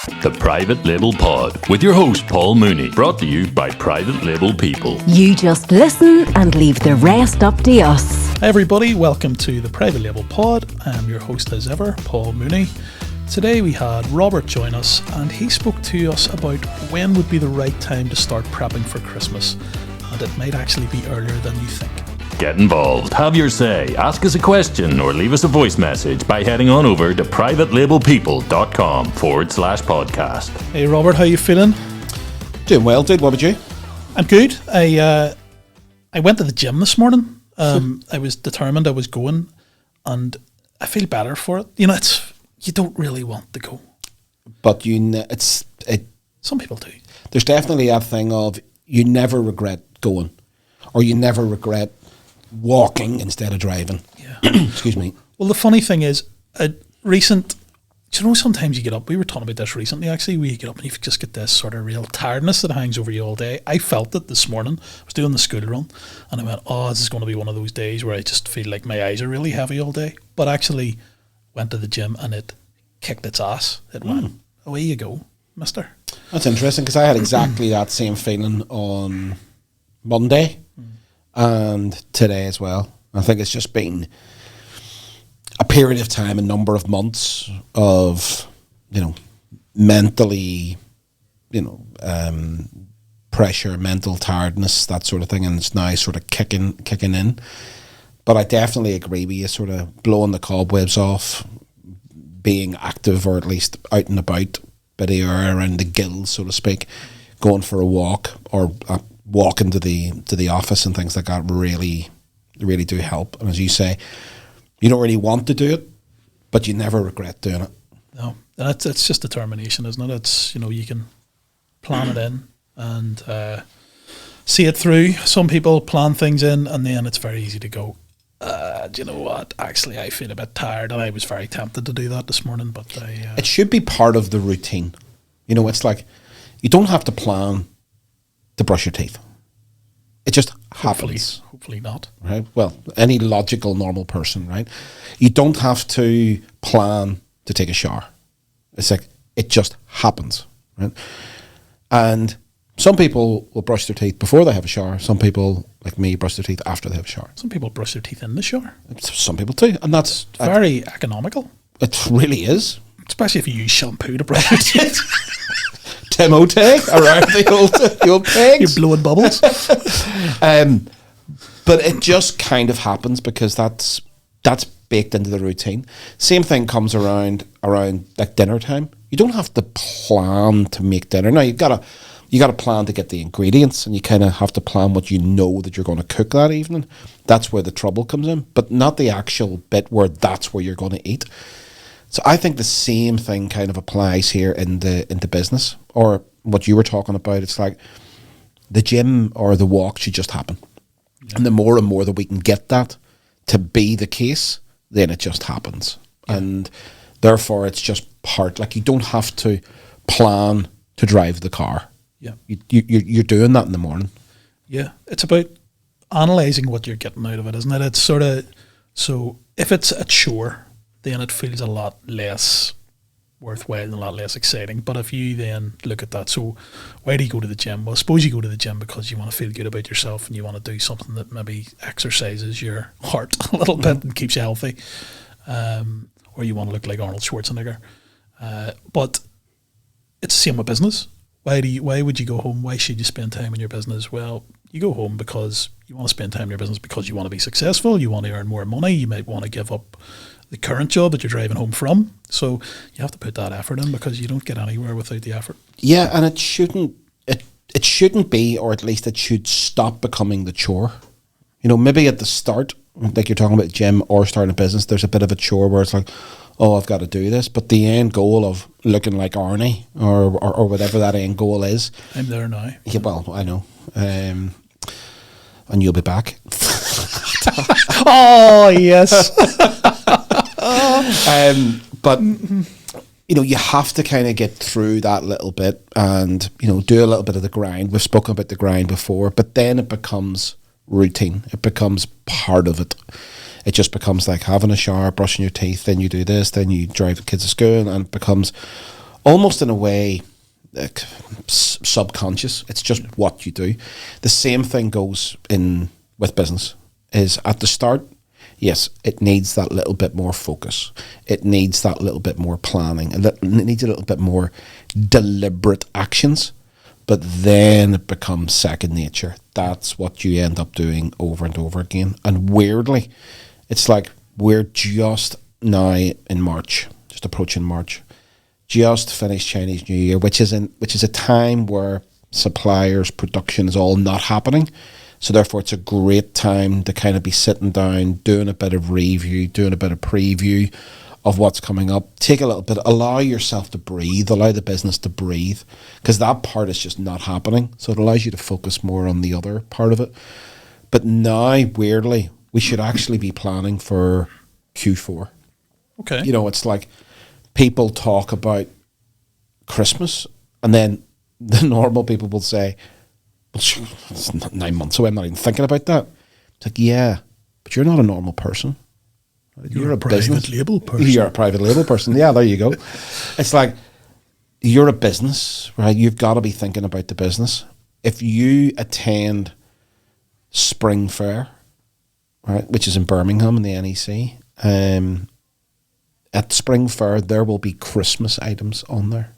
The Private Label Pod with your host Paul Mooney, brought to you by Private Label People. You just listen and leave the rest up to us. Hi everybody, welcome to the Private Label Pod. I'm your host as ever, Paul Mooney. Today we had Robert join us and he spoke to us about when would be the right time to start prepping for Christmas, and it might actually be earlier than you think. Get involved, have your say, ask us a question or leave us a voice message by heading on over to privatelabelpeople.com/podcast. Hey Robert, how you feeling? Doing well, dude. What about you? I'm good. I went to the gym this morning. I was determined I was going and I feel better for it. You know, you don't really want to go. But some people do. There's definitely that thing of you never regret going, or you never regret walking instead of driving. Yeah. Excuse me. Well, the funny thing is, sometimes you get up, we were talking about this recently actually, where you get up and you just get this sort of real tiredness that hangs over you all day. I felt it this morning. I was doing the school run and I went, this is going to be one of those days where I just feel like my eyes are really heavy all day. But actually went to the gym and it kicked its ass. It went, away you go, mister. That's interesting, because I had exactly that same feeling on Monday and today as well. I think it's just been a period of time, a number of months of, mentally, pressure, mental tiredness, that sort of thing, and it's now sort of kicking in. But I definitely agree with you, sort of blowing the cobwebs off, being active, or at least out and about, bit of air around the gills, so to speak, going for a walk or walking to the office and things like that really, really do help. And as you say, you don't really want to do it, but you never regret doing it. No, it's just determination, isn't it? It's, you can plan it in and see it through. Some people plan things in and then it's very easy to go, do you know what? Actually, I feel a bit tired, and I was very tempted to do that this morning, but it should be part of the routine. It's like you don't have to plan to brush your teeth. It just happens. Hopefully not. Right? Well, any logical, normal person, right? You don't have to plan to take a shower. It's like, it just happens, right? And some people will brush their teeth before they have a shower. Some people, like me, brush their teeth after they have a shower. Some people brush their teeth in the shower. Some people too. And that's very economical. It really is. Especially if you use shampoo to brush your teeth. Timote around the old pegs. You're blowing bubbles. But it just kind of happens because that's baked into the routine. Same thing comes around like dinner time. You don't have to plan to make dinner. Now you gotta plan to get the ingredients, and you kind of have to plan what you know that you're going to cook that evening. That's where the trouble comes in, but not the actual bit where that's where you're going to eat. So I think the same thing kind of applies here into business, or what you were talking about. It's like the gym or the walk should just happen. Yeah. And the more and more that we can get that to be the case, then it just happens. Yeah. And therefore it's just like you don't have to plan to drive the car. Yeah. You're doing that in the morning. Yeah. It's about analysing what you're getting out of it, isn't it? It's sort of, so if it's a chore, then it feels a lot less worthwhile and a lot less exciting. But if you then look at that, so why do you go to the gym? Well, suppose you go to the gym because you want to feel good about yourself and you want to do something that maybe exercises your heart a little bit and keeps you healthy, or you want to look like Arnold Schwarzenegger. But it's the same with business. Why would you go home? Why should you spend time in your business? Well, you go home because you want to spend time in your business because you want to be successful, you want to earn more money, you might want to give up the current job that you're driving home from. So you have to put that effort in because you don't get anywhere without the effort. Yeah, and it shouldn't be, or at least it should stop becoming the chore. Maybe at the start, like you're talking about gym or starting a business, there's a bit of a chore where it's like, I've got to do this. But the end goal of looking like Arnie or whatever that end goal is. I'm there now. Yeah, well, I know. And you'll be back. Oh, yes. But you have to kind of get through that little bit and do a little bit of the grind. We've spoken about the grind before, but then it becomes routine. It becomes part of it. It just becomes like having a shower, brushing your teeth, then you do this, then you drive the kids to school, and it becomes almost in a way, subconscious. It's just what you do. The same thing goes in with business. Is at the start, yes, it needs that little bit more focus. It needs that little bit more planning. It needs a little bit more deliberate actions. But then it becomes second nature. That's what you end up doing over and over again. And weirdly, it's like we're just now in March, just approaching March, just finished Chinese New Year, which is a time where suppliers, production is all not happening. So therefore, it's a great time to kind of be sitting down, doing a bit of review, doing a bit of preview of what's coming up. Take a little bit, allow yourself to breathe, allow the business to breathe, because that part is just not happening. So it allows you to focus more on the other part of it. But now, weirdly, we should actually be planning for Q4. Okay. You know, it's like people talk about Christmas, and then the normal people will say, well, sure, it's not 9 months away, I'm not even thinking about that. It's like, yeah, but you're not a normal person. You're a private label person. You're a private label person. Yeah, there you go. It's like you're a business, right? You've got to be thinking about the business. If you attend Spring Fair, right, which is in Birmingham in the NEC, at Spring Fair there will be Christmas items on there,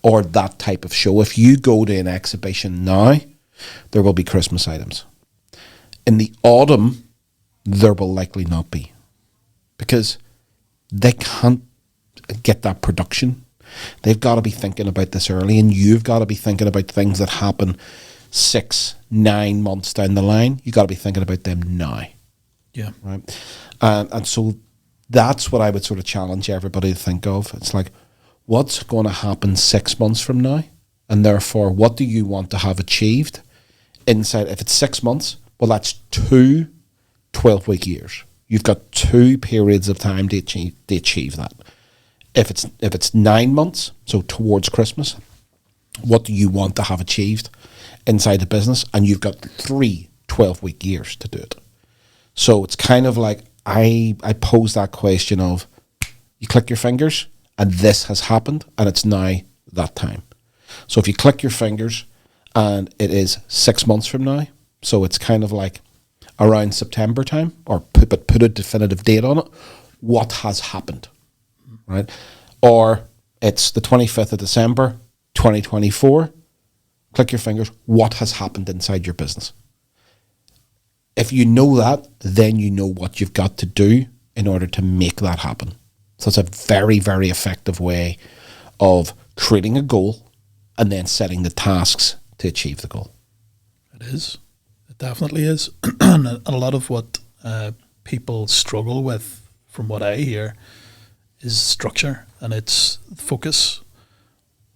or that type of show. If you go to an exhibition now, there will be Christmas items. In the autumn, there will likely not be, because they can't get that production. They've got to be thinking about this early, and you've got to be thinking about things that happen 6-9 months down the line. You've got to be thinking about them now. Yeah. Right. And so that's what I would sort of challenge everybody to think of. It's like, what's going to happen 6 months from now? And therefore, what do you want to have achieved inside? If it's 6 months, well, that's 2 12-week years. You've got 2 periods of time to achieve that. If it's 9 months, so towards Christmas, what do you want to have achieved inside the business? And you've got 3 12-week years to do it. So it's kind of like I pose that question of, you click your fingers and this has happened and it's now that time. So if you click your fingers and it is 6 months from now, so it's kind of like around September time, or put a definitive date on it, what has happened, right? Or it's the 25th of December, 2024, click your fingers, what has happened inside your business? If you know that, then you know what you've got to do in order to make that happen. So it's a very, very effective way of creating a goal and then setting the tasks to achieve the goal. It is. It definitely is. And a lot of what people struggle with, from what I hear, is structure and it's focus.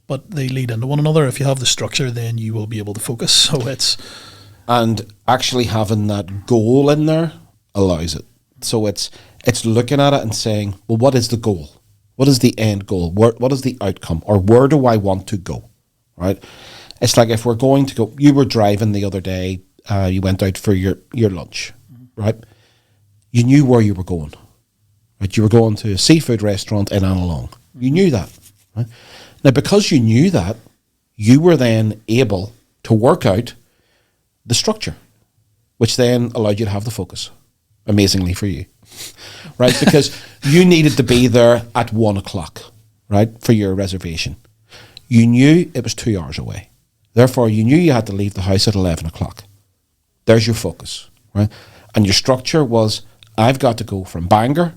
But they lead into one another. If you have the structure, then you will be able to focus. So it's... And actually having that goal in there allows it. So it's looking at it and saying, well, what is the goal? What is the end goal? What is the outcome? Or where do I want to go? Right? It's like if we're going to go, you were driving the other day, you went out for your lunch, right? You knew where you were going. Right? You were going to a seafood restaurant in Annalong. You knew that. Right? Now, because you knew that, you were then able to work out the structure, which then allowed you to have the focus, amazingly for you, right? Because you needed to be there at 1 o'clock, right, for your reservation. You knew it was 2 hours away. Therefore, you knew you had to leave the house at 11 o'clock. There's your focus, right? And your structure was, I've got to go from Bangor,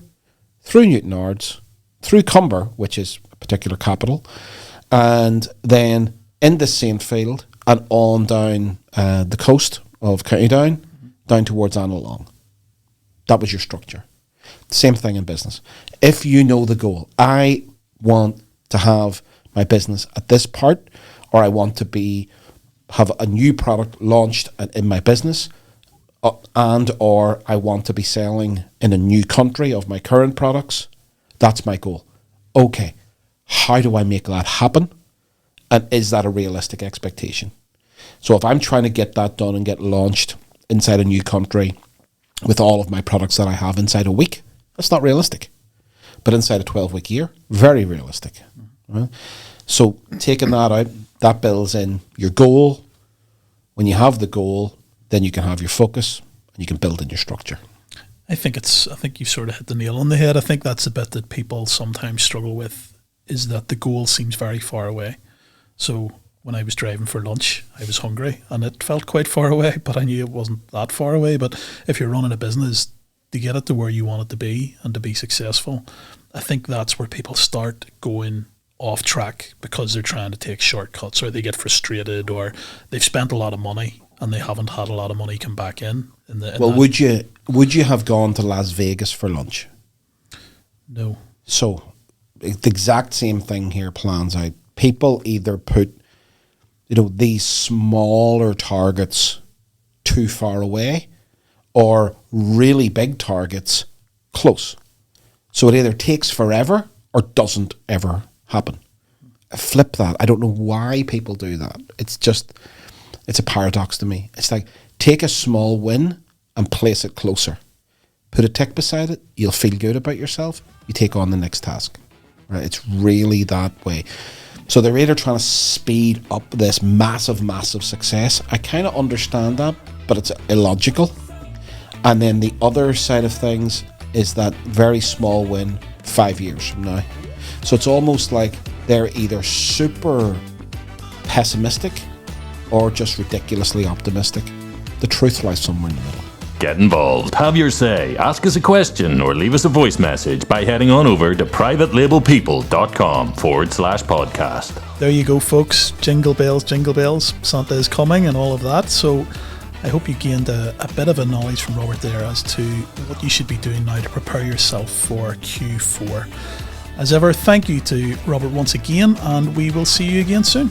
through Newtonards, through Cumber, which is a particular capital, and then into Saintfield, and on down the coast of County Down, down towards Annalong. That was your structure. Same thing in business. If you know the goal, I want to have my business at this part, or I want to have a new product launched in my business, and or I want to be selling in a new country of my current products, that's my goal. Okay, how do I make that happen? And is that a realistic expectation? So if I'm trying to get that done and get launched inside a new country with all of my products that I have inside a week, that's not realistic. But inside a 12-week year, very realistic. Right? So taking that out, that builds in your goal. When you have the goal, then you can have your focus and you can build in your structure. I think you sort of hit the nail on the head. I think that's the bit that people sometimes struggle with, is that the goal seems very far away. So when I was driving for lunch, I was hungry and it felt quite far away, but I knew it wasn't that far away. But if you're running a business, to get it to where you want it to be and to be successful, I think that's where people start going off track because they're trying to take shortcuts, or they get frustrated, or they've spent a lot of money and they haven't had a lot of money come back in. Would you have gone to Las Vegas for lunch? No. So the exact same thing here plans out. People either put, these smaller targets too far away, or really big targets close. So it either takes forever or doesn't ever happen. Flip that. I don't know why people do that. It's a paradox to me. It's like, take a small win and place it closer. Put a tick beside it. You'll feel good about yourself. You take on the next task. Right? It's really that way. So they're either trying to speed up this massive, massive success. I kind of understand that, but it's illogical. And then the other side of things is that very small win 5 years from now. So it's almost like they're either super pessimistic or just ridiculously optimistic. The truth lies somewhere in the middle. Get involved, have your say, ask us a question, or leave us a voice message by heading on over to privatelabelpeople.com/podcast. There you go, folks. Jingle bells, Santa is coming and all of that. So I hope you gained a bit of a knowledge from Robert there as to what you should be doing now to prepare yourself for Q4. As ever, thank you to Robert once again, and we will see you again soon.